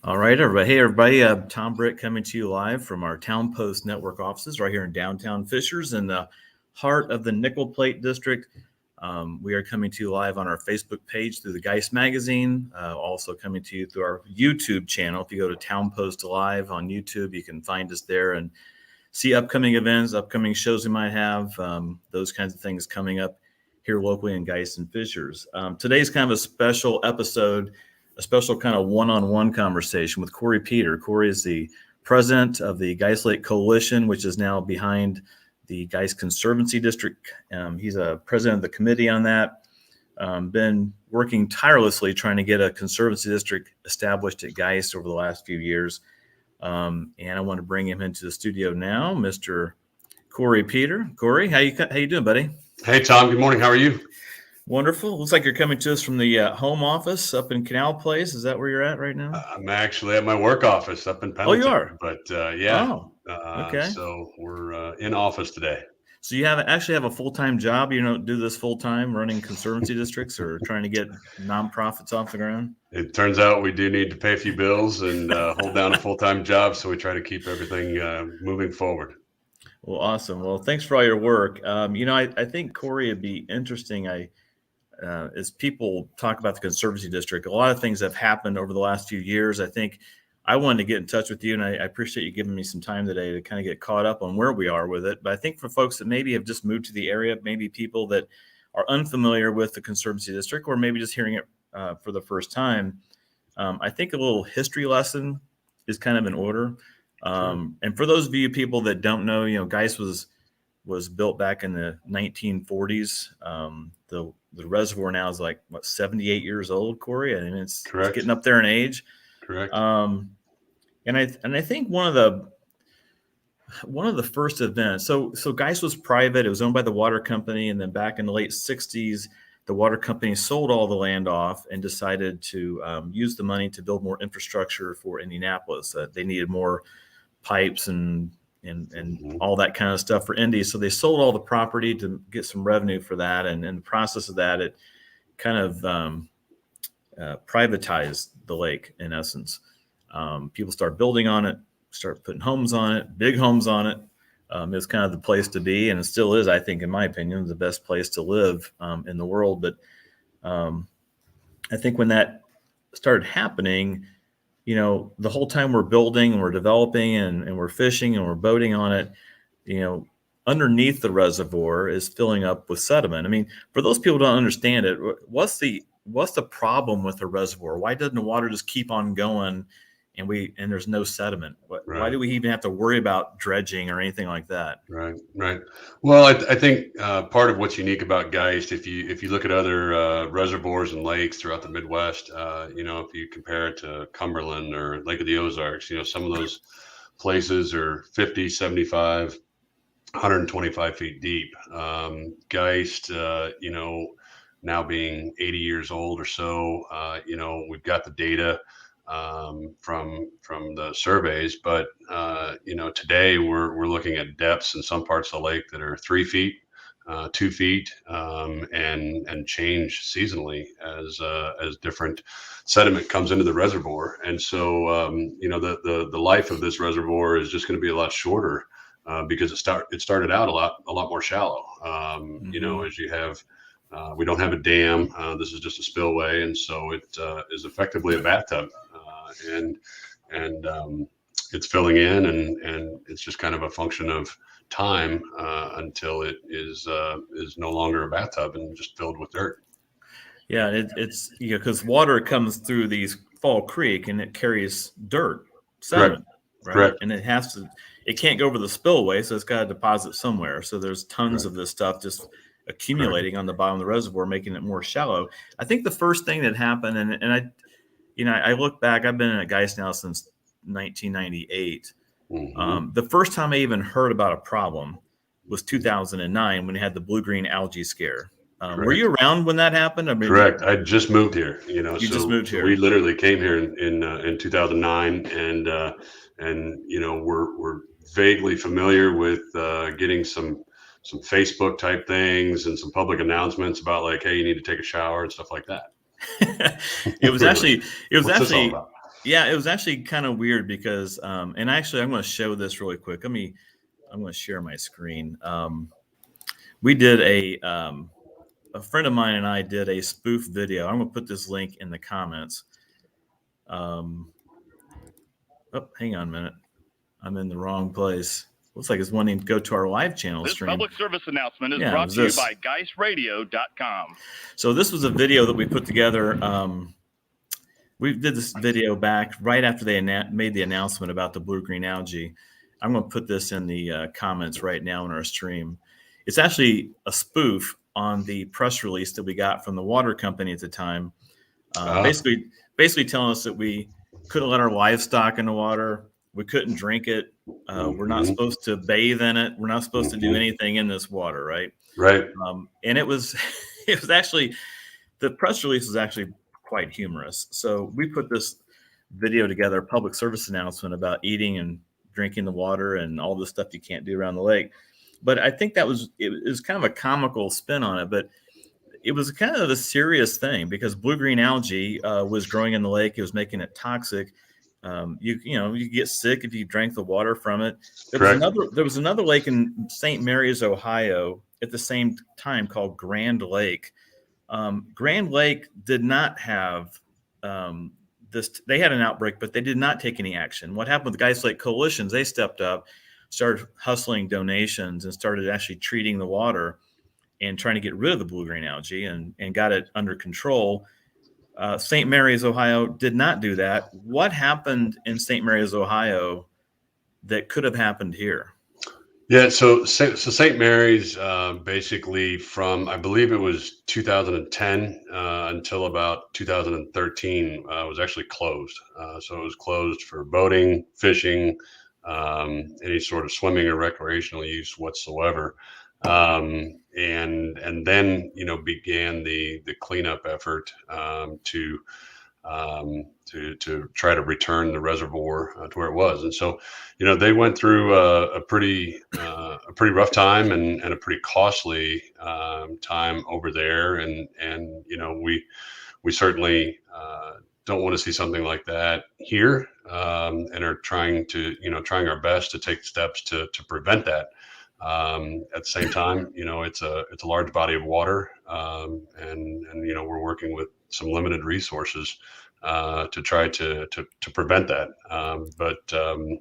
All right, everybody. Hey, everybody. Tom Britt coming to you live from our Town Post Network offices right here in downtown Fishers in the heart of the Nickel Plate District. We are coming to you live on our Facebook page through the Geist magazine, also coming to you through our YouTube channel. If you go to Town Post Live on YouTube, you can find us there and see upcoming events, upcoming shows we might have, those kinds of things coming up here locally in Geist and Fishers. Today's kind of a special episode, a special kind of one-on-one conversation with Cory Peter. Cory is the president of the Geist Lake Coalition, which is now behind the Geist Conservancy District. He's a president of the committee on that. Been working tirelessly trying to get a conservancy district established at Geist over the last few years. And I want to bring him into the studio now, Mr. Cory Peter. Cory, how you doing, buddy? Hey, Tom. Good morning. How are you? Wonderful. Looks like you're coming to us from the home office up in Canal Place. Is that where you're at right now? I'm actually at my work office up in Pendleton. Oh, you are? But yeah. Oh, okay. So we're in office today. So you actually have a full-time job? You don't do this full-time, running conservancy districts or trying to get nonprofits off the ground? It turns out we do need to pay a few bills and hold down a full-time job, so we try to keep everything moving forward. Well, awesome. Well, thanks for all your work. I think, Cory, it'd be interesting. As people talk about the Conservancy District, a lot of things have happened over the last few years. I think I wanted to get in touch with you, and I appreciate you giving me some time today to kind of get caught up on where we are with it. But I think for folks that maybe have just moved to the area, maybe people that are unfamiliar with the Conservancy District, or maybe just hearing it for the first time, I think a little history lesson is kind of in order. And for those of you people that don't know, Geist was built back in the 1940s. The reservoir now is 78 years old, Cory. I mean, it's getting up there in age. Correct. And I think one of the first events. So Geist was private. It was owned by the water company, and then back in the late 60s, the water company sold all the land off and decided to use the money to build more infrastructure for Indianapolis. They needed more pipes and all that kind of stuff for Indy. So they sold all the property to get some revenue for that. And in the process of that, it kind of privatized the lake in essence. People start building on it, start putting homes on it, big homes on it. It's kind of the place to be. And it still is, I think, in my opinion, the best place to live in the world. But I think when that started happening, the whole time we're building and we're developing and we're fishing and we're boating on it, underneath the reservoir is filling up with sediment. I mean, for those people who don't understand it, what's the problem with the reservoir? Why doesn't the water just keep on going and there's no sediment? Right. Why do we even have to worry about dredging or anything like that? Right. Well, I think part of what's unique about Geist, if you look at other reservoirs and lakes throughout the Midwest, if you compare it to Cumberland or Lake of the Ozarks, some of those places are 50, 75, 125 feet deep. Geist, now being 80 years old or so, we've got the data from the surveys, but today we're looking at depths in some parts of the lake that are 3 feet, 2 feet, and change seasonally as different sediment comes into the reservoir. And so the life of this reservoir is just going to be a lot shorter because it started out a lot more shallow. As you have. We don't have a dam. This is just a spillway, and so it is effectively a bathtub, and it's filling in, and it's just kind of a function of time until it is no longer a bathtub and just filled with dirt. Yeah, it's because water comes through these Fall Creek and it carries dirt, sediment, right? Correct. And it can't go over the spillway, so it's got to deposit somewhere. So there's tons of this stuff just accumulating on the bottom of the reservoir, making it more shallow. I think the first thing that happened, and I look back, I've been at Geist now since 1998. Mm-hmm. The first time I even heard about a problem was 2009 when they had the blue-green algae scare. Were you around when that happened? I mean, correct. I just moved here. Just moved here. We literally came here in 2009, and we're vaguely familiar with getting some Facebook type things and some public announcements about hey, you need to take a shower and stuff like that. It was actually Yeah, it was actually kind of weird because, and actually, I'm going to show this really quick. I'm going to share my screen. We did a friend of mine and I did a spoof video. I'm going to put this link in the comments. Oh, hang on a minute. I'm in the wrong place. Looks like it's wanting to go to our live channel stream. This public service announcement is brought to you by GeistRadio.com. So this was a video that we put together. We did this video back right after they made the announcement about the blue-green algae. I'm going to put this in the comments right now in our stream. It's actually a spoof on the press release that we got from the water company at the time. Basically telling us that we couldn't let our livestock in the water. We couldn't drink it. We're not supposed to bathe in it. We're not supposed to do anything in this water, right? Right. And it was actually, the press release was actually quite humorous. So we put this video together, a public service announcement about eating and drinking the water and all the stuff you can't do around the lake. But I think it was kind of a comical spin on it, but it was kind of a serious thing because blue-green algae was growing in the lake. It was making it toxic. You get sick if you drank the water from it. There was another lake in St. Mary's, Ohio at the same time called Grand Lake. Grand Lake did not have this. They had an outbreak, but they did not take any action. What happened with the Geist Lake coalitions? They stepped up, started hustling donations, and started actually treating the water and trying to get rid of the blue-green algae and got it under control. St. Mary's, Ohio did not do that. What happened in St. Mary's, Ohio that could have happened here? Yeah, so St. Mary's basically from, I believe it was 2010 until about 2013 was actually closed. So it was closed for boating, fishing, any sort of swimming or recreational use whatsoever. And then, began the cleanup effort to try to return the reservoir to where it was. And so, they went through a pretty rough time and a pretty costly time over there. And we certainly don't want to see something like that here, and are trying our best to take steps to prevent that. At the same time, it's a large body of water, and we're working with some limited resources to try to prevent that. But a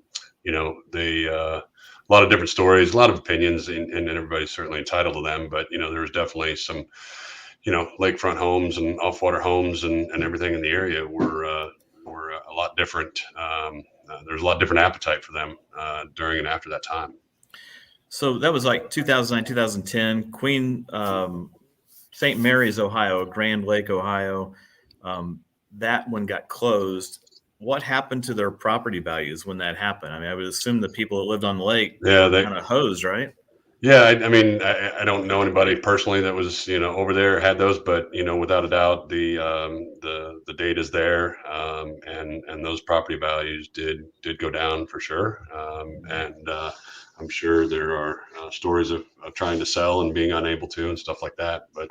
lot of different stories, a lot of opinions, and everybody's certainly entitled to them. But there's definitely some lakefront homes and off-water homes and everything in the area were a lot different. There's a lot different appetite for them during and after that time. So that was like 2009, 2010. Queen, St. Mary's, Ohio, Grand Lake, Ohio. That one got closed. What happened to their property values when that happened? I mean, I would assume the people that lived on the lake, they kind of hosed, right? Yeah, I mean, I don't know anybody personally that was over there had those, but without a doubt, the data's there, and those property values did go down for sure, and I'm sure there are stories of trying to sell and being unable to and stuff like that. But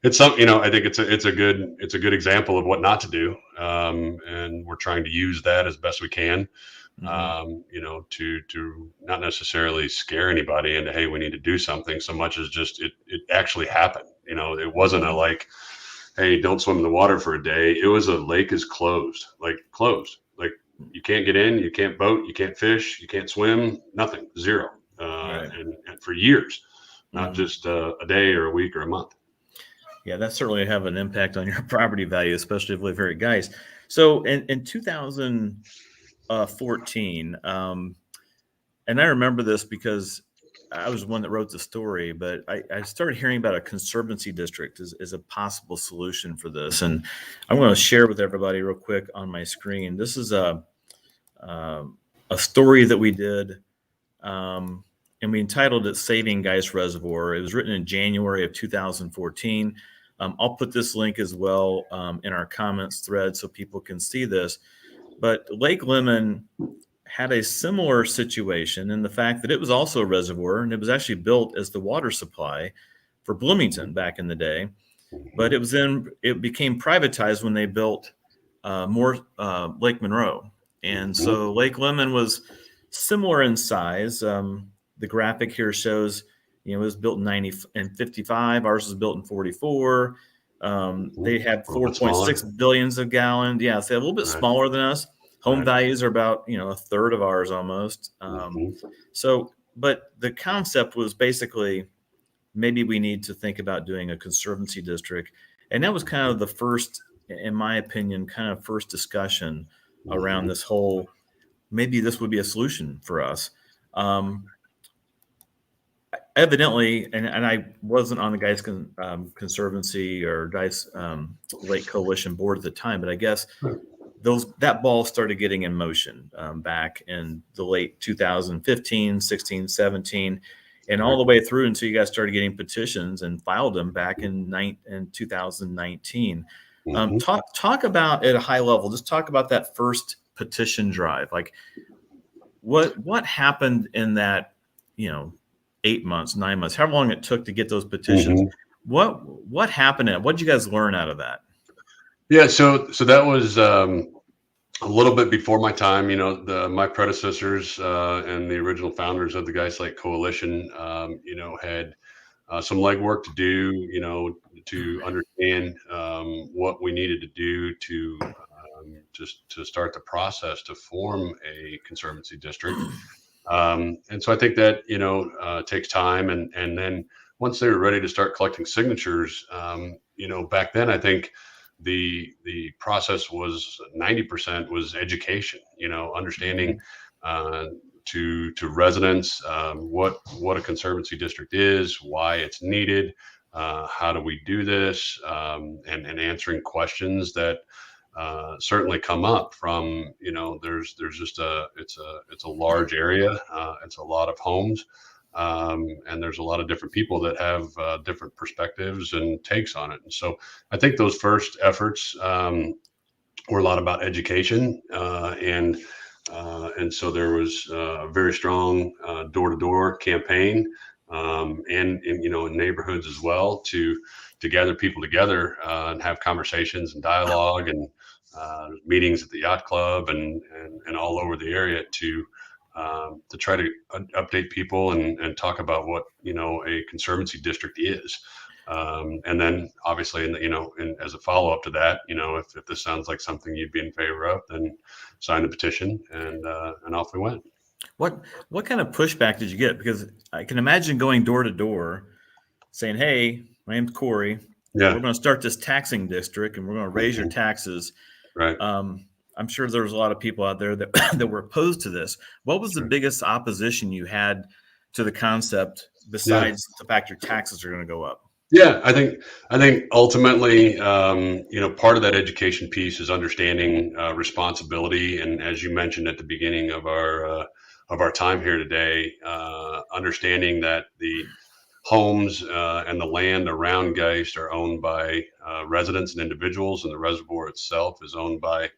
it's something, I think it's a good example of what not to do, and we're trying to use that as best we can. To not necessarily scare anybody into, hey, we need to do something, so much as just it actually happened. It wasn't a like, hey, don't swim in the water for a day. It was a lake is closed. Like you can't get in, you can't boat, you can't fish, you can't swim, nothing, zero. Right. And for years, not just a day or a week or a month. Yeah, that certainly have an impact on your property value, especially if you live here at Geist. So in 2014, and I remember this because I was the one that wrote the story, but I started hearing about a Conservancy district as a possible solution for this. And I'm going to share with everybody real quick on my screen. This is a story that we did, and we entitled it Saving Geist Reservoir. It was written in January of 2014. I'll put this link as well in our comments thread so people can see this. But Lake Lemon had a similar situation in the fact that it was also a reservoir, and it was actually built as the water supply for Bloomington back in the day. But it became privatized when they built more Lake Monroe. And so Lake Lemon was similar in size. The graphic here shows, it was built in 55. Ours was built in 44. They had 4.6 billions of gallons. Yeah, so a little bit smaller than us. Home values are about, a third of ours almost. So, but the concept was basically, maybe we need to think about doing a conservancy district. And that was kind of the first, in my opinion, first discussion around this whole, maybe this would be a solution for us. Evidently, and I wasn't on the Geist Conservancy or Geist Lake Coalition board at the time, but I guess that ball started getting in motion back in the late 2015, 16, 17, and all the way through until you guys started getting petitions and filed them back in 2019. Talk about at a high level, just talk about that first petition drive. Like what happened in that, 8 months, 9 months, however long it took to get those petitions. What happened? What did you guys learn out of that? Yeah, so that was a little bit before my time. My predecessors and the original founders of the Geist Lake Coalition, had some legwork to do, to understand what we needed to do to just to start the process to form a conservancy district. And so I think that, takes time. And then once they were ready to start collecting signatures, back then, I think the process was 90% was education, understanding to residents what a conservancy district is, why it's needed, how do we do this, and answering questions that certainly come up from, there's just it's a large area, it's a lot of homes, and there's a lot of different people that have different perspectives and takes on it. And so I think those first efforts were a lot about education, and so there was a very strong door-to-door campaign, and in neighborhoods as well to gather people together and have conversations and dialogue and meetings at the yacht club and all over the area to try to update people and talk about what a conservancy district is, and then obviously and as a follow up to that, if this sounds like something you'd be in favor of, then sign the petition and off we went. What kind of pushback did you get? Because I can imagine going door to door, saying, "Hey, my name's Cory. Yeah, we're going to start this taxing district, and we're going to raise your taxes." Right. I'm sure there was a lot of people out there that were opposed to this. What was the biggest opposition you had to the concept besides the fact your taxes are going to go up? Yeah, I think ultimately, part of that education piece is understanding responsibility, and as you mentioned at the beginning of our time here today, understanding that the homes and the land around Geist are owned by residents and individuals, and the reservoir itself is owned by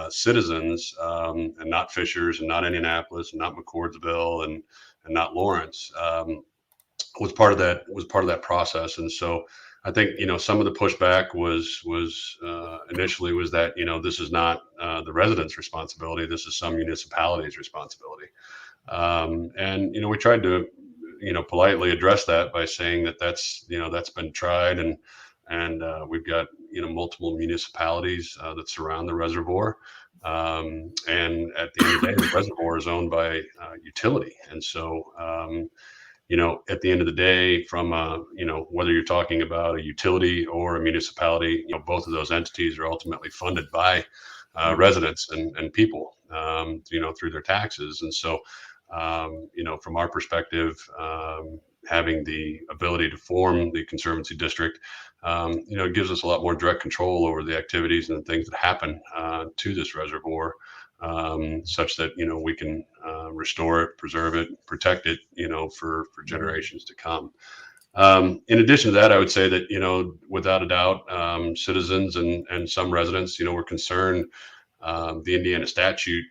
citizens, and not Fishers, and not Indianapolis, and not McCordsville, and not Lawrence. Was part of that process. And so I think some of the pushback was initially was that this is not the residents' responsibility. This is some municipality's responsibility. And we tried to politely address that by saying that that's been tried, and we've got multiple municipalities that surround the reservoir, and at the end of the day, the reservoir is owned by utility, and so at the end of the day, from whether you're talking about a utility or a municipality, both of those entities are ultimately funded by residents and people, through their taxes, and so from our perspective, having the ability to form the Conservancy District, gives us a lot more direct control over the activities and the things that happen to this reservoir, such that we can restore it, preserve it, protect it, for generations to come. In addition to that, I would say that without a doubt, citizens and some residents, were concerned. The Indiana statute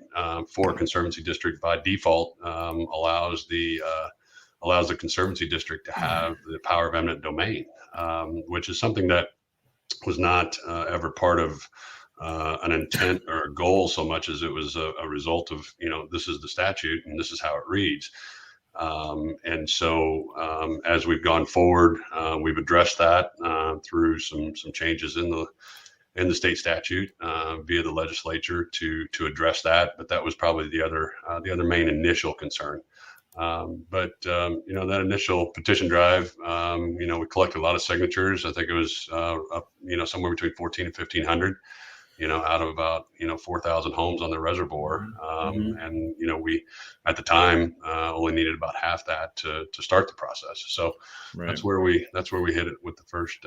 for a conservancy district by default allows the conservancy district to have the power of eminent domain, which is something that was not ever part of an intent or a goal so much as it was a result of, this is the statute and this is how it reads. And so as we've gone forward, we've addressed that through some changes in the state statute via the legislature to address that. But that was probably the other main initial concern. But that initial petition drive, we collected a lot of signatures. I think it was somewhere between 1,400 and 1,500. Out of about 4,000 homes on the reservoir, and we at the time only needed about half that to start the process. So that's where we hit it with the first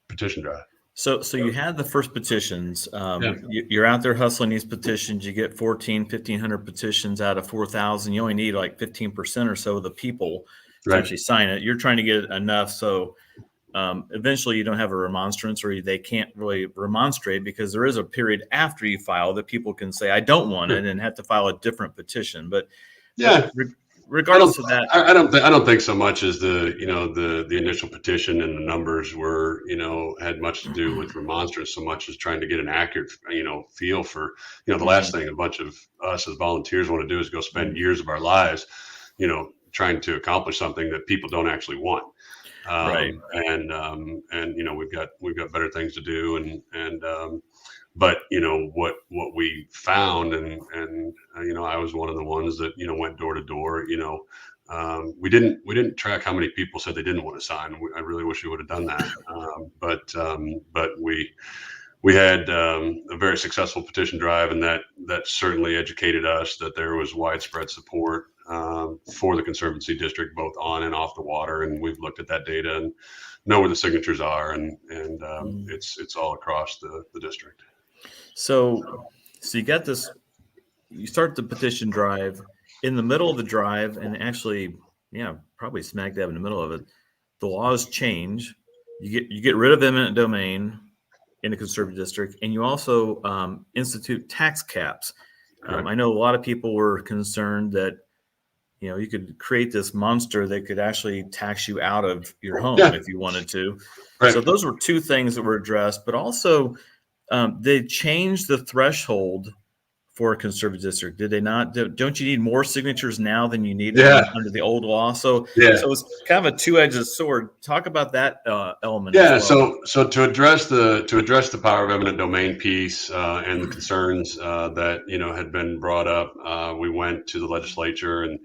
petition drive. So you had the first petitions. You're out there hustling these petitions. You get 1,500 petitions out of 4,000. You only need like 15% or so of the people to actually sign it. You're trying to get enough so eventually you don't have a remonstrance, or they can't really remonstrate, because there is a period after you file that people can say, I don't want it, and have to file a different petition. But regardless of that, I don't think so much as the initial petition and the numbers were, had much to do with remonstrance so much as trying to get an accurate, feel for, the last thing a bunch of us as volunteers want to do is go spend years of our lives, trying to accomplish something that people don't actually want. And we've got better things to do, but what we found, and I was one of the ones that went door to door. We didn't track how many people said they didn't want to sign. I really wish we would have done that. But we had a very successful petition drive, and that certainly educated us that there was widespread support for the Conservancy district, both on and off the water. And we've looked at that data and know where the signatures are, and it's all across the district. So you got this, you start the petition drive. In the middle of the drive, and actually, probably smack dab in the middle of it, the laws change. You get rid of eminent domain in the Conservancy district, and you also institute tax caps. I know a lot of people were concerned that you could create this monster that could actually tax you out of your home if you wanted to. Right. So those were two things that were addressed, but also they changed the threshold for a Conservancy district. Did they not? Don't you need more signatures now than you needed under the old law? So it's kind of a two-edged sword. Talk about that element. As well. So to address the power of eminent domain piece and the concerns that had been brought up, we went to the legislature, and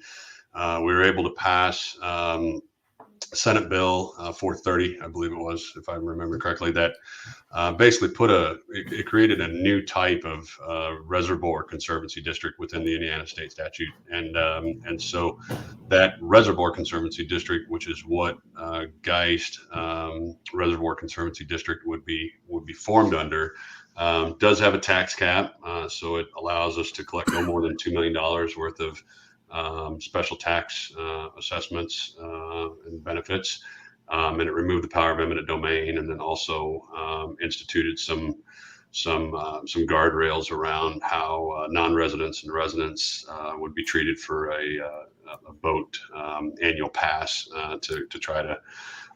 we were able to pass Senate Bill 430, I believe it was, if I remember correctly, that basically it created a new type of reservoir conservancy district within the Indiana state statute. And so that reservoir conservancy district, which is what Geist reservoir conservancy district would be formed under, does have a tax cap. So it allows us to collect no more than $2 million worth of special tax assessments and benefits, and it removed the power of eminent domain, and then also instituted some guardrails around how non-residents and residents would be treated for a boat annual pass to try to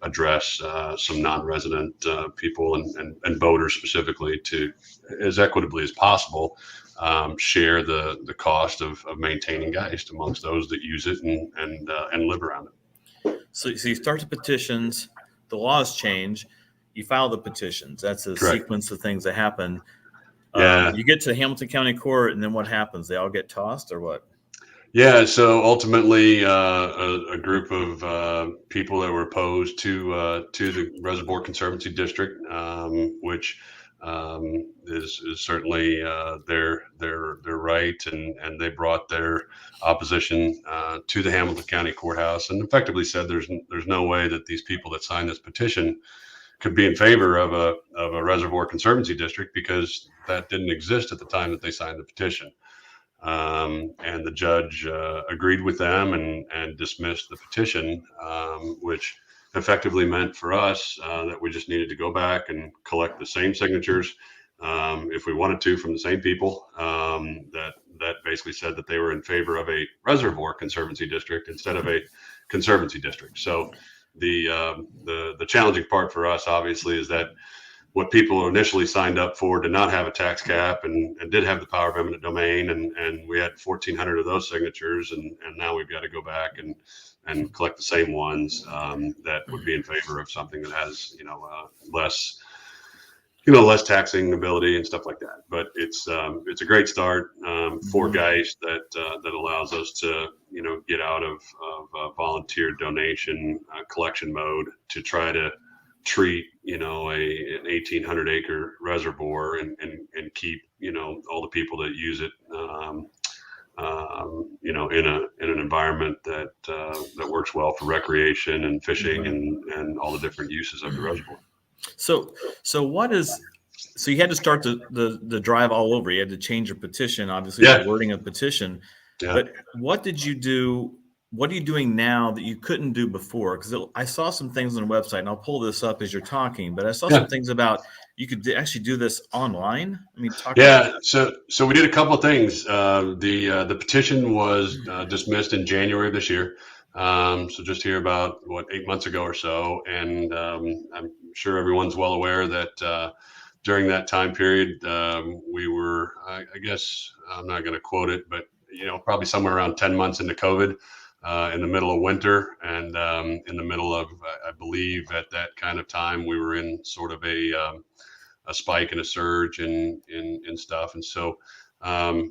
address some non-resident people and boaters specifically, to as equitably as possible share the cost of maintaining Geist amongst those that use it and live around it. So you start the petitions, the laws change, you file the petitions. That's a sequence of things that happen. You get to Hamilton County Court, and then what happens? They all get tossed, or what? Yeah, so ultimately a group of people that were opposed to the Reservoir Conservancy District, which is certainly their right, and they brought their opposition to the Hamilton County Courthouse, and effectively said there's no way that these people that signed this petition could be in favor of a Reservoir Conservancy District, because that didn't exist at the time that they signed the petition. And the judge agreed with them and dismissed the petition, which effectively meant for us that we just needed to go back and collect the same signatures if we wanted to from the same people that basically said that they were in favor of a Reservoir Conservancy District instead of a Conservancy District. So the challenging part for us, obviously, is that what people initially signed up for did not have a tax cap and did have the power of eminent domain. And we had 1,400 of those signatures. And now we've got to go back and collect the same ones that would be in favor of something that has, less taxing ability and stuff like that. But it's a great start for Geist that allows us to, get out of volunteer donation collection mode to try to treat, an 1,800 acre reservoir and keep, all the people that use it, in an environment that works well for recreation and fishing and all the different uses of the reservoir. So you had to start the drive all over. You had to change your petition, obviously the wording of petition. Yeah. But what did you do? What are you doing now that you couldn't do before? Because I saw some things on the website, and I'll pull this up as you're talking. But I saw some things about you could actually do this online. I mean, So we did a couple of things. The petition was dismissed in January of this year. So just here about 8 months ago or so, and I'm sure everyone's well aware that during that time period we were, I guess I'm not going to quote it, but probably somewhere around 10 months into COVID. In the middle of winter and in the middle of, I believe at that kind of time, we were in sort of a spike and a surge in stuff. And so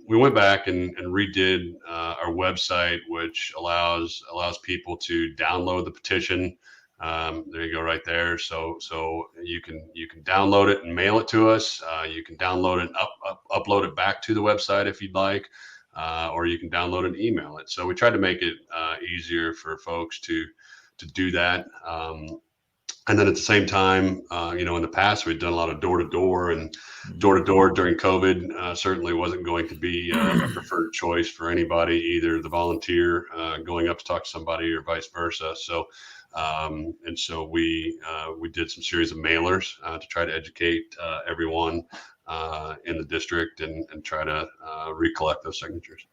we went back and redid our website, which allows people to download the petition. There you go right there. So you can download it and mail it to us. You can download it and upload it back to the website if you'd like. Or you can download and email it. So we tried to make it easier for folks to do that. And then at the same time, in the past, we'd done a lot of door-to-door, and door-to-door during COVID certainly wasn't going to be a preferred choice for anybody, either the volunteer going up to talk to somebody or vice versa. So we did some series of mailers to try to educate everyone in the district and try to recollect those signatures.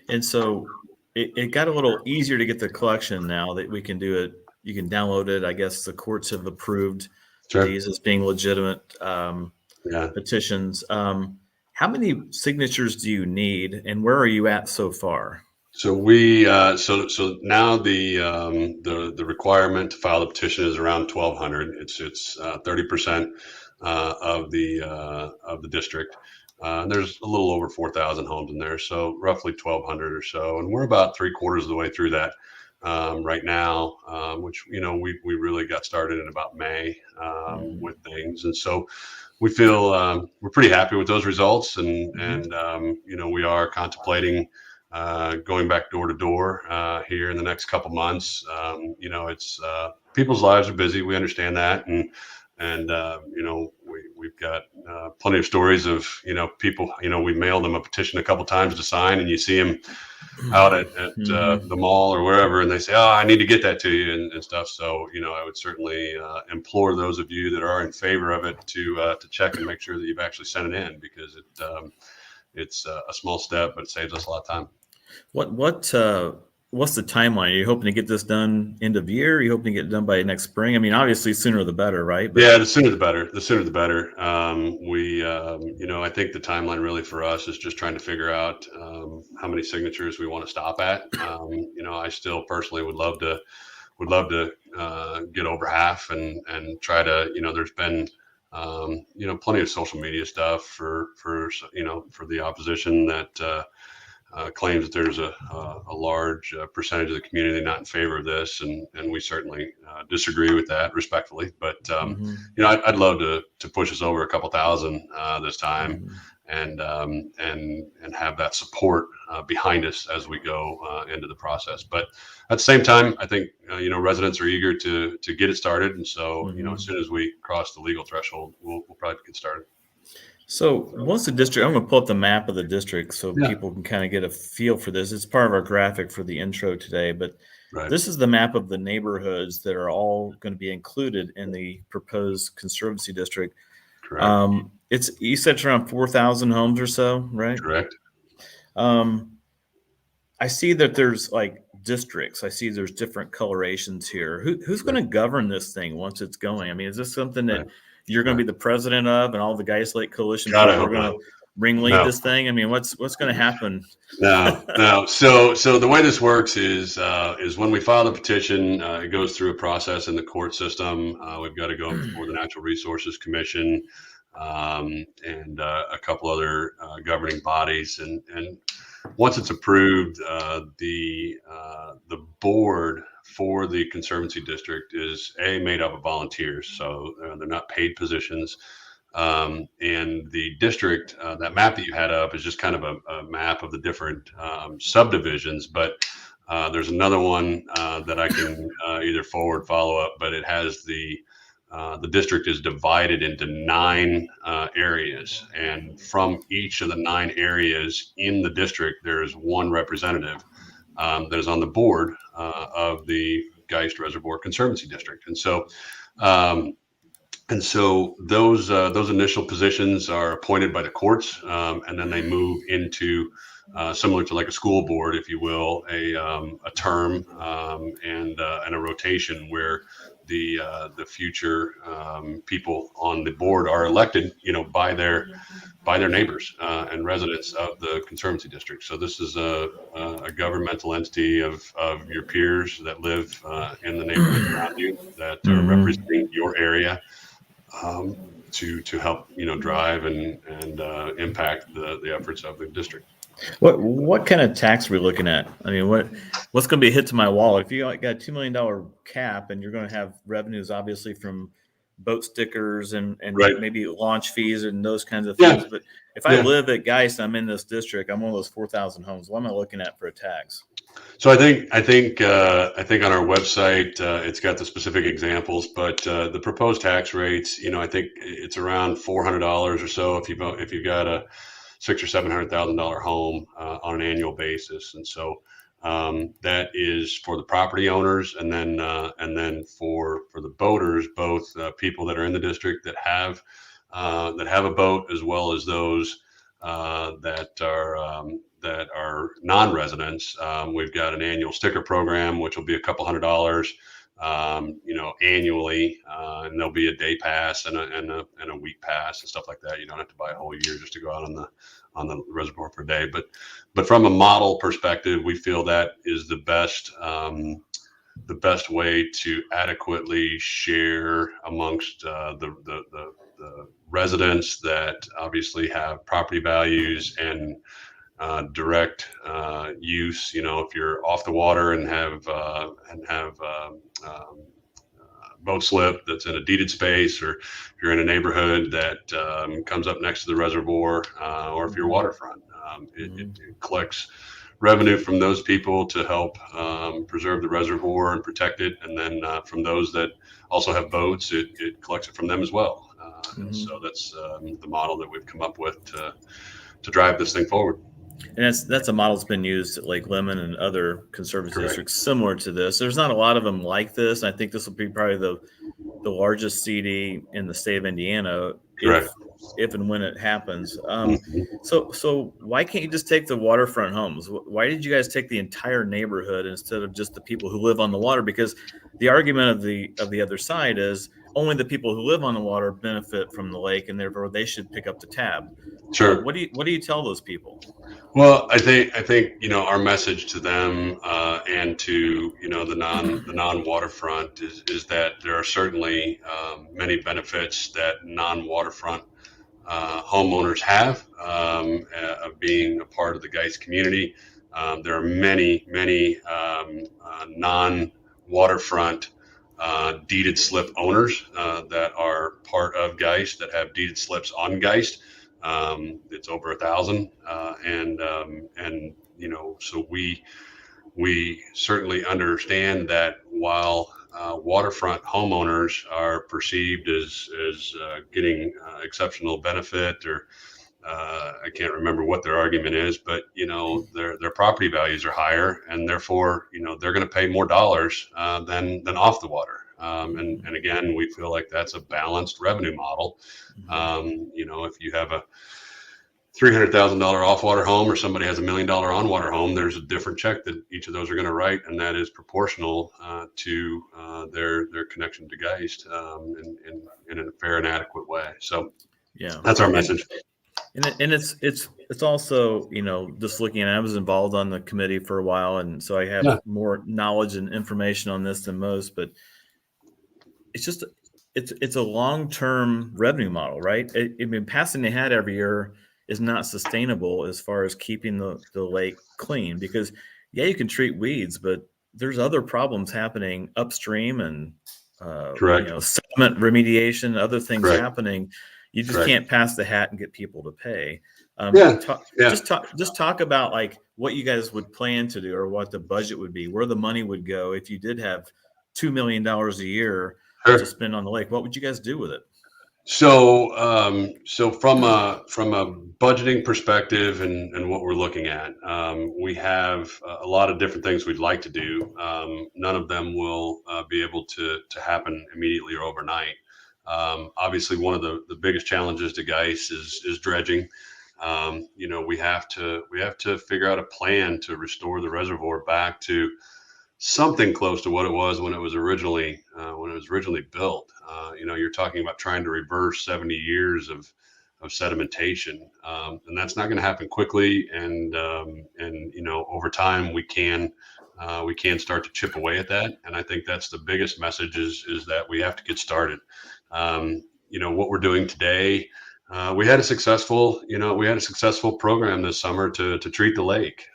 And so it got a little easier to get the collection now that we can do it. You can download it. I guess the courts have approved these as being legitimate petitions. How many signatures do you need, and where are you at so far? So we so now the requirement to file the petition is around 1,200. It's 30%. Of the district. There's a little over 4,000 homes in there, so roughly 1,200 or so, and we're about 3/4 of the way through that right now, which we really got started in about May with things, and so we feel we're pretty happy with those results, and we are contemplating going back door to door here in the next couple months. It's people's lives are busy. We understand that, and we've got plenty of stories of people. We mailed them a petition a couple times to sign, and you see them out at the mall or wherever, and they say, "Oh, I need to get that to you," and stuff. So I would certainly implore those of you that are in favor of it to check and make sure that you've actually sent it in, because it's a small step, but it saves us a lot of time. What's the timeline? Are you hoping to get this done end of year? Are you hoping to get it done by next spring? I mean, obviously sooner the better, right? Yeah, the sooner the better. The sooner the better. I think the timeline really for us is just trying to figure out how many signatures we want to stop at. I still personally would love to get over half and try to, there's been plenty of social media stuff for the opposition that claims that there's a large percentage of the community not in favor of this, and we certainly disagree with that respectfully. But I'd love to push us over a couple thousand this time, and have that support behind us as we go into the process. But at the same time, I think residents are eager to get it started, and so as soon as we cross the legal threshold, we'll probably get started. So once the district, I'm going to pull up the map of the district so people can kind of get a feel for this. It's part of our graphic for the intro today, but this is the map of the neighborhoods that are all going to be included in the proposed Conservancy district. Correct. You said it's around 4,000 homes or so, right? Correct. I see that there's like districts. I see there's different colorations here. Who's going to govern this thing once it's going? I mean, is this something that you're going to be the president of, and all the Geist Lake Coalition God, people are going to ringlead this thing? I mean, what's going to happen? No. So the way this works is when we file the petition, it goes through a process in the court system. We've got to go before the Natural Resources Commission and a couple other governing bodies, and once it's approved, the board for the Conservancy District is made up of volunteers, so they're not paid positions. And the district, that map that you had up is just kind of a map of the different subdivisions, but there's another one that I can either forward, follow up, but it has the district is divided into 9 areas, and from each of the 9 areas in the district, there is one representative that is on the board of the Geist Reservoir Conservancy District. And so those initial positions are appointed by the courts, and then they move into similar to like a school board, if you will, a term and a rotation where the future people on the board are elected, by their neighbors and residents of the Conservancy District. So this is a governmental entity of your peers that live in the neighborhood around you that are representing your area to help drive and impact the efforts of the district. What kind of tax are we looking at? I mean, what's going to be a hit to my wallet? If you got a $2 million cap and you're going to have revenues, obviously, from boat stickers and right. maybe launch fees and those kinds of things. Yeah. But if I live at Geist, I'm in this district, I'm one of those 4,000 homes. What am I looking at for a tax? So I think on our website it's got the specific examples, but the proposed tax rates, I think it's around $400 or so if you've got a $600,000 or $700,000 home on an annual basis, and so that is for the property owners, and then for the boaters, both people that are in the district that have a boat, as well as those that are non-residents. We've got an annual sticker program, which will be a couple $100, annually, and there'll be a day pass and a week pass and stuff like that. You don't have to buy a whole year just to go out on the reservoir per day. But from a model perspective, we feel that is the best way to adequately share amongst the residents that obviously have property values and direct use. If you're off the water and have boat slip that's in a deeded space, or if you're in a neighborhood that comes up next to the reservoir, or if you're waterfront, it collects revenue from those people to help preserve the reservoir and protect it. And then from those that also have boats, it collects it from them as well. And so that's the model that we've come up with to drive this thing forward. And that's a model that's been used at Lake Lemon and other conservancy districts similar to this. There's not a lot of them like this. I think this will be probably the largest CD in the state of Indiana if and when it happens. So why can't you just take the waterfront homes? Why did you guys take the entire neighborhood instead of just the people who live on the water? Because the argument of the other side is only the people who live on the water benefit from the lake, and therefore they should pick up the tab. Sure. What do you tell those people? Well, I think our message to them and to the non-waterfront is that there are certainly many benefits that non-waterfront homeowners have of being a part of the Geist community. There are many non-waterfront deeded slip owners that are part of Geist, that have deeded slips on Geist. It's over 1,000, and so we certainly understand that while waterfront homeowners are perceived as getting exceptional benefit, or I can't remember what their argument is, but their property values are higher, and therefore they're going to pay more dollars than off the water. And again, we feel like that's a balanced revenue model. If you have $300,000 off-water home or somebody has $1 million on-water home, there's a different check that each of those are going to write, and that is proportional to their connection to Geist in a fair and adequate way. So yeah, that's our message. And it's also, just looking at, I was involved on the committee for a while, and so I have more knowledge and information on this than most, but it's just it's a long-term revenue model, right? Passing the hat every year is not sustainable as far as keeping the lake clean, because you can treat weeds, but there's other problems happening upstream, and Correct. sediment remediation, other things Correct. happening. You just can't pass the hat and get people to pay. Just talk about like what you guys would plan to do, or what the budget would be, where the money would go if you did have $2 million a year to spend on the lake. What would you guys do with it? So from a budgeting perspective and what we're looking at, we have a lot of different things we'd like to do. None of them will be able to happen immediately or overnight. Obviously, one of the biggest challenges to Geist is dredging. We have to figure out a plan to restore the reservoir back to something close to what it was when it was originally built. You're talking about trying to reverse 70 years of sedimentation, and that's not going to happen quickly. And over time we can start to chip away at that. And I think that's the biggest message is that we have to get started. What we're doing today. We had a successful program this summer to treat the lake.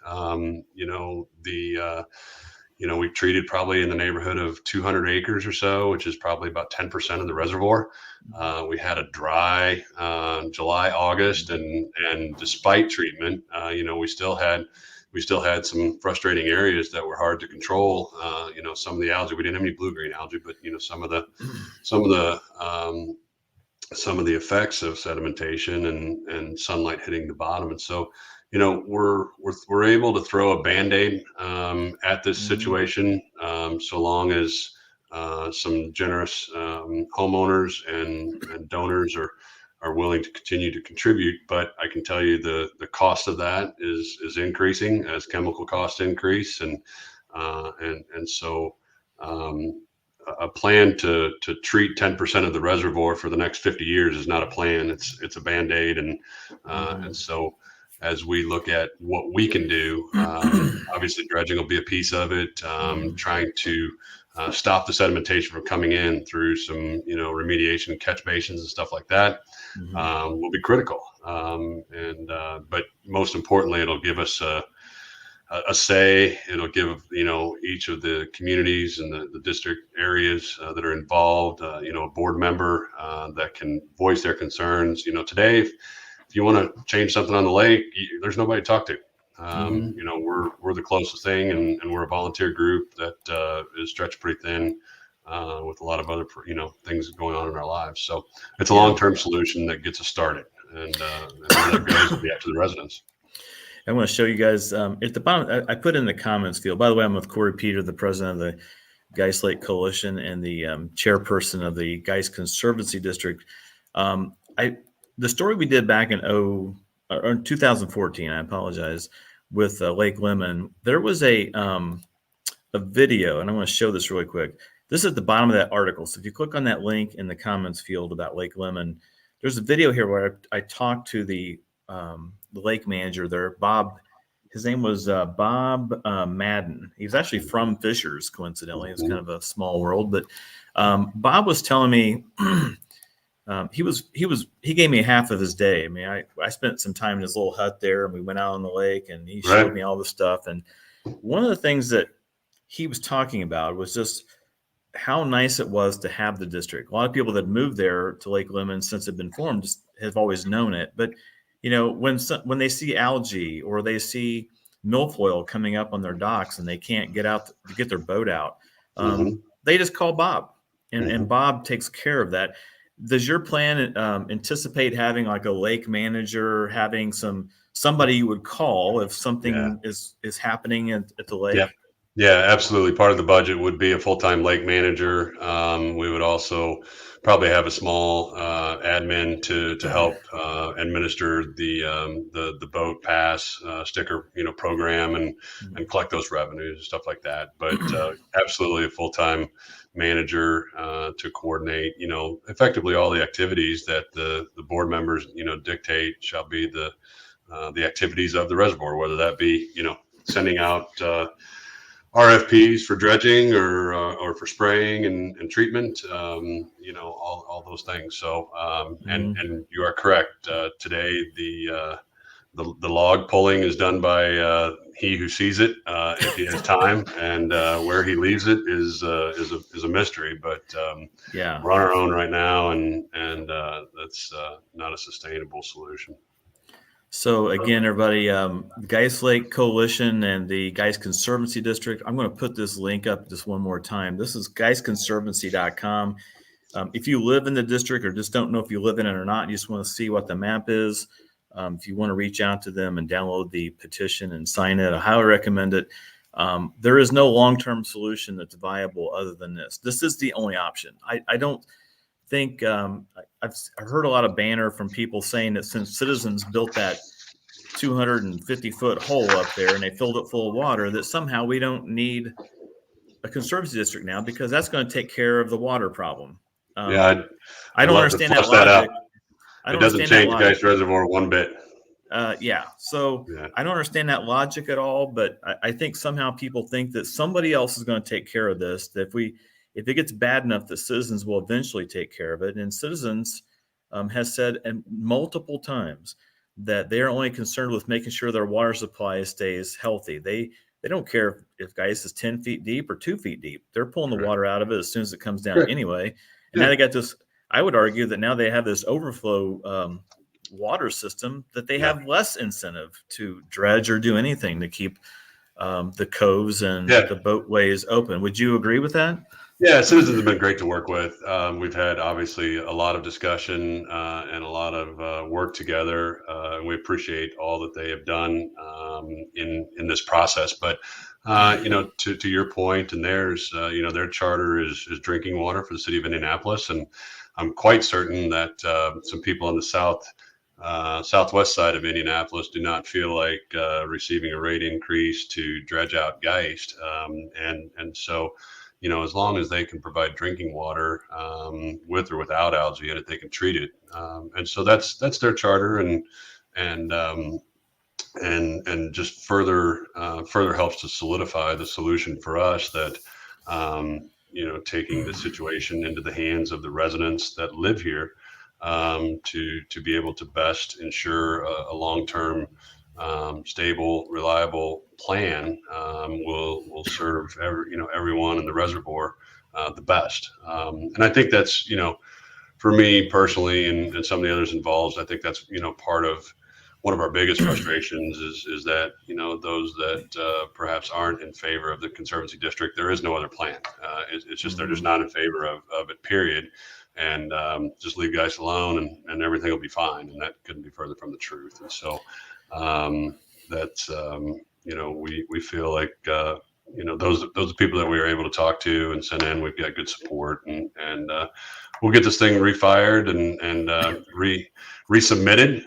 We've treated probably in the neighborhood of 200 acres or so, which is probably about 10% of the reservoir. We had a dry July, August, and despite treatment, we still had some frustrating areas that were hard to control. Some of the algae, we didn't have any blue-green algae, but some of the effects of sedimentation and sunlight hitting the bottom. And so, we're able to throw a Band-Aid at this situation, so long as some generous homeowners and donors are willing to continue to contribute. But I can tell you the cost of that is increasing as chemical costs increase, and so a plan to treat 10% of the reservoir for the next 50 years is not a plan. It's a Band-Aid, and so as we look at what we can do, obviously dredging will be a piece of it. Trying to stop the sedimentation from coming in through some remediation, catch basins and stuff like that will be critical. But most importantly, it'll give us a say. It'll give each of the communities and the district areas that are involved a board member that can voice their concerns. Today, if you want to change something on the lake, there's nobody to talk to. We're the closest thing, and we're a volunteer group that is stretched pretty thin with a lot of other things going on in our lives. So it's a long-term solution that gets us started, and that goes will be up to the residents. I want to show you guys at the bottom. I put in the comments field. By the way, I'm with Cory Peter, the president of the Geist Lake Coalition and the chairperson of the Geist Conservancy District. The story we did back in 2014, I apologize, with Lake Lemon, there was a video, and I want to show this really quick. This is at the bottom of that article. So if you click on that link in the comments field about Lake Lemon, there's a video here where I talked to the lake manager there, Bob. His name was Bob Madden. He was actually from Fishers, coincidentally. It's kind of a small world, but Bob was telling me he gave me half of his day. I mean, I spent some time in his little hut there, and we went out on the lake, and he showed me all the stuff. And one of the things that he was talking about was just how nice it was to have the district. A lot of people that moved there to Lake Lemon since it had been formed just have always known it. But when they see algae or they see milfoil coming up on their docks and they can't get out to get their boat out, they just call Bob, and Bob takes care of that. Does your plan anticipate having like a lake manager, having somebody you would call if something is happening at the lake? Yeah, absolutely. Part of the budget would be a full-time lake manager. We would also probably have a small admin to help administer the boat pass sticker program and collect those revenues and stuff like that. But absolutely a full-time manager to coordinate effectively all the activities that the board members dictate shall be the activities of the reservoir, whether that be sending out RFPs for dredging or for spraying and treatment, all those things. So, and you are correct. Today, the log pulling is done by he who sees it, if he has time, and where he leaves it is a mystery. But we're on our own right now, and that's not a sustainable solution. So again, everybody, Geist Lake Coalition and the Geist Conservancy District, I'm going to put this link up just one more time. This is geistconservancy.com. If you live in the district or just don't know if you live in it or not, you just want to see what the map is. If you want to reach out to them and download the petition and sign it, I highly recommend it. There is no long-term solution that's viable other than this. This is the only option. I don't think I've heard a lot of banter from people saying that since citizens built that 250-foot hole up there and they filled it full of water, that somehow we don't need a conservancy district now because that's going to take care of the water problem. I don't understand that logic. It doesn't change Geist Reservoir one bit. So I don't understand that logic at all, but I think somehow people think that somebody else is going to take care of this, that if it gets bad enough, the citizens will eventually take care of it. And citizens has said multiple times that they are only concerned with making sure their water supply stays healthy. They don't care if Geist is 10 feet deep or 2 feet deep. They're pulling the water out of it as soon as it comes down anyway. And now they got this. I would argue that now they have this overflow water system that they have less incentive to dredge or do anything to keep the coves and the boatways open. Would you agree with that? Yeah, citizens have been great to work with. We've had obviously a lot of discussion and a lot of work together. And we appreciate all that they have done in this process. But to your point and theirs, their charter is drinking water for the city of Indianapolis, and I'm quite certain that some people on the southwest side of Indianapolis do not feel like receiving a rate increase to dredge out Geist, and so. As long as they can provide drinking water with or without algae in it, they can treat it. And so that's their charter, and just further helps to solidify the solution for us that taking the situation into the hands of the residents that live here to be able to best ensure a long-term stable, reliable plan will serve everyone in the reservoir the best. And I think that's for me personally and some of the others involved, I think that's part of one of our biggest frustrations is that those that perhaps aren't in favor of the Conservancy District, there is no other plan. It's just they're just not in favor of it, period. And just leave guys alone and everything will be fine. And that couldn't be further from the truth. And so that's we feel like those are the people that we were able to talk to and send in. We've got good support, and we'll get this thing refired and resubmitted,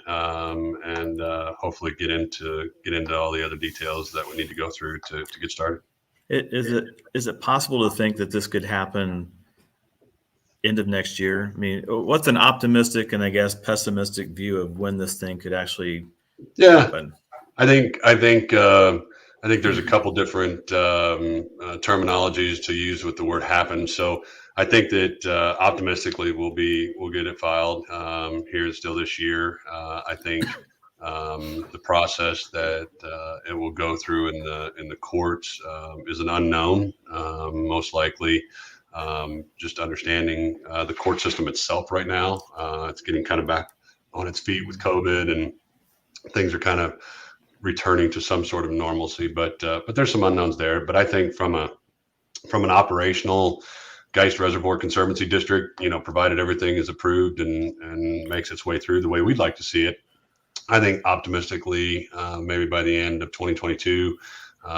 and hopefully get into all the other details that we need to go through to get started. Is it possible to think that this could happen end of next year? I mean, what's an optimistic and I guess pessimistic view of when this thing could actually happen? I think there's a couple different terminologies to use with the word happen. So I think that optimistically we'll get it filed here still this year. I think the process that it will go through in the courts is an unknown, most likely. Just understanding the court system itself right now, it's getting kind of back on its feet with COVID, and things are kind of returning to some sort of normalcy. But there's some unknowns there. But I think from an operational Geist Reservoir Conservancy District, provided everything is approved and makes its way through the way we'd like to see it, I think optimistically, maybe by the end of 2022,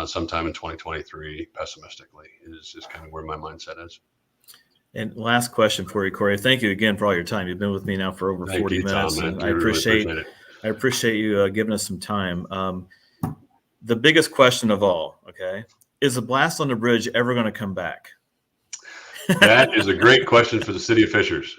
sometime in 2023, pessimistically, is kind of where my mindset is. And last question for you, Cory. Thank you again for all your time. You've been with me now for over 40 minutes. Tom, and I appreciate it. I appreciate you giving us some time. The biggest question of all, okay, is the blast on the bridge ever going to come back? That is a great question for the city of Fishers.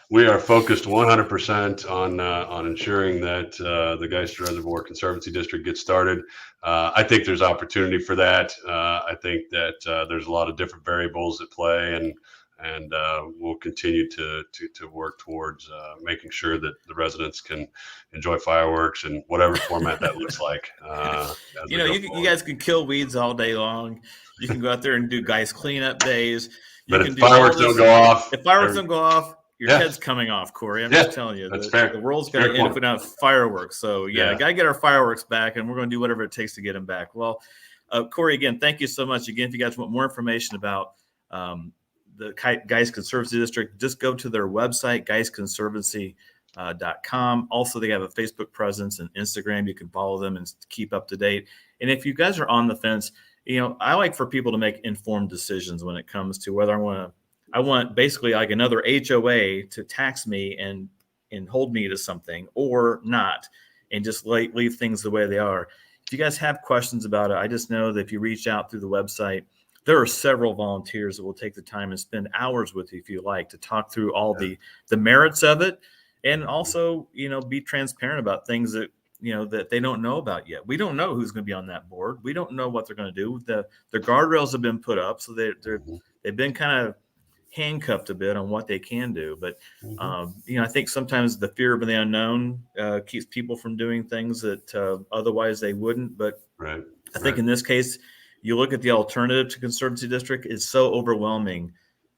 We are focused 100% on ensuring that the Geist Reservoir Conservancy District gets started. I think there's opportunity for that. I think that there's a lot of different variables at play, and we'll continue to work towards making sure that the residents can enjoy fireworks in whatever format that looks like. You guys can kill weeds all day long. You can go out there and do Geist cleanup days. But if fireworks don't go off, your head's coming off, Cory. I'm just telling you. That's fair. The world's going to end if we don't have fireworks. So, got to get our fireworks back, and we're going to do whatever it takes to get them back. Well, Cory, again, thank you so much. Again, if you guys want more information about the Geist Conservancy District, just go to their website, geistconservancy.com. Also, they have a Facebook presence and Instagram. You can follow them and keep up to date. And if you guys are on the fence, I like for people to make informed decisions when it comes to whether I want basically like another HOA to tax me and hold me to something or not, and just leave things the way they are. If you guys have questions about it, I just know that if you reach out through the website, there are several volunteers that will take the time and spend hours with you if you like to talk through all the merits of it, and also be transparent about things that that they don't know about yet. We don't know who's going to be on that board. We don't know what they're going to do. The guardrails have been put up, so they've been kind of handcuffed a bit on what they can do. But I think sometimes the fear of the unknown keeps people from doing things that otherwise they wouldn't. But I think in this case, you look at the alternative to Conservancy District, it's so overwhelming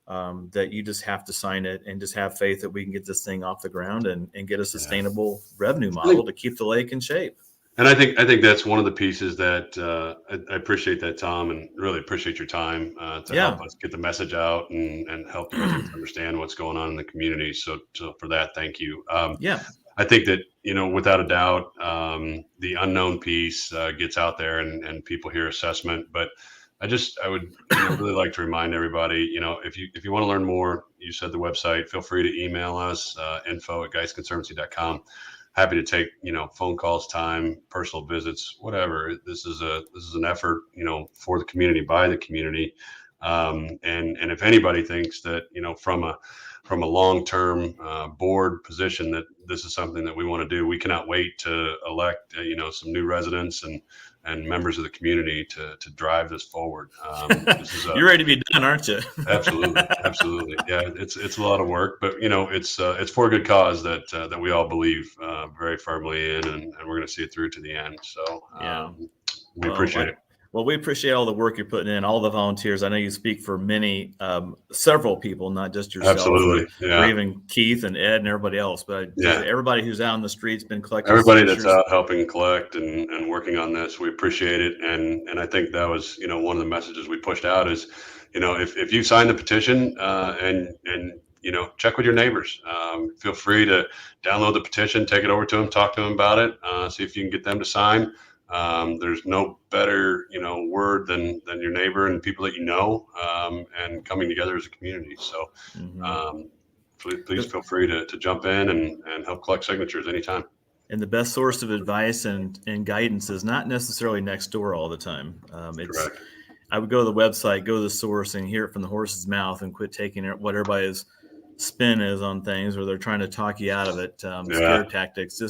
that you just have to sign it and just have faith that we can get this thing off the ground and get a sustainable revenue model to keep the lake in shape. And I think that's one of the pieces that I appreciate that, Tom, and really appreciate your time to help us get the message out and help the residents understand what's going on in the community. So for that, thank you. I think that, without a doubt, the unknown piece gets out there and people hear assessment, but I would really like to remind everybody, if you want to learn more, you said the website, feel free to email us, info@geistconservancy.com. Happy to take, phone calls, time, personal visits, whatever. This is an effort, for the community, by the community. And if anybody thinks that, from a long-term board position that this is something that we want to do, we cannot wait to elect, some new residents and members of the community to drive this forward. You're ready to be done, aren't you? Absolutely. Yeah, it's a lot of work, but it's for a good cause that we all believe very firmly in, and we're going to see it through to the end. So we appreciate it. Well, we appreciate all the work you're putting in, all the volunteers. I know you speak for several people, not just yourself. Absolutely. Or even Keith and Ed and everybody else. But everybody who's out in the streets been collecting. Everybody that's out helping collect and working on this, we appreciate it. And I think that was, one of the messages we pushed out is, if you sign the petition and check with your neighbors. Feel free to download the petition, take it over to them, talk to them about it, see if you can get them to sign. There's no better, word than your neighbor and people that and coming together as a community. So please feel free to jump in and help collect signatures anytime. And the best source of advice and guidance is not necessarily next door all the time. Correct. I would go to the website, go to the source, and hear it from the horse's mouth, and quit taking what everybody's spin is on things, or they're trying to talk you out of it. Scare tactics.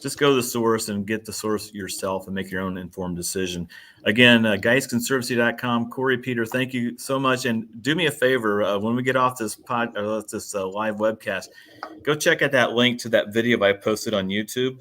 Just go to the source and get the source yourself and make your own informed decision. Again, geistconservancy.com. Cory, Peter, thank you so much. And do me a favor, when we get off this live webcast, go check out that link to that video I posted on YouTube.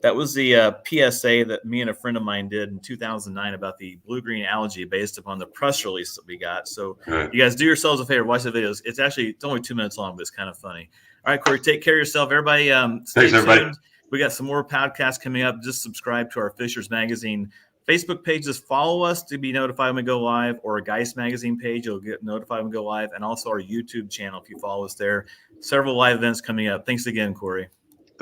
That was the PSA that me and a friend of mine did in 2009 about the blue-green algae based upon the press release that we got. So you guys do yourselves a favor, watch the videos. It's only 2 minutes long, but it's kind of funny. All right, Cory, take care of yourself. Everybody, stay tuned. Everybody. We got some more podcasts coming up. Just subscribe to our Fishers Magazine Facebook page. Just follow us to be notified when we go live, or a Geist Magazine page. You'll get notified when we go live, and also our YouTube channel if you follow us there. Several live events coming up. Thanks again, Cory.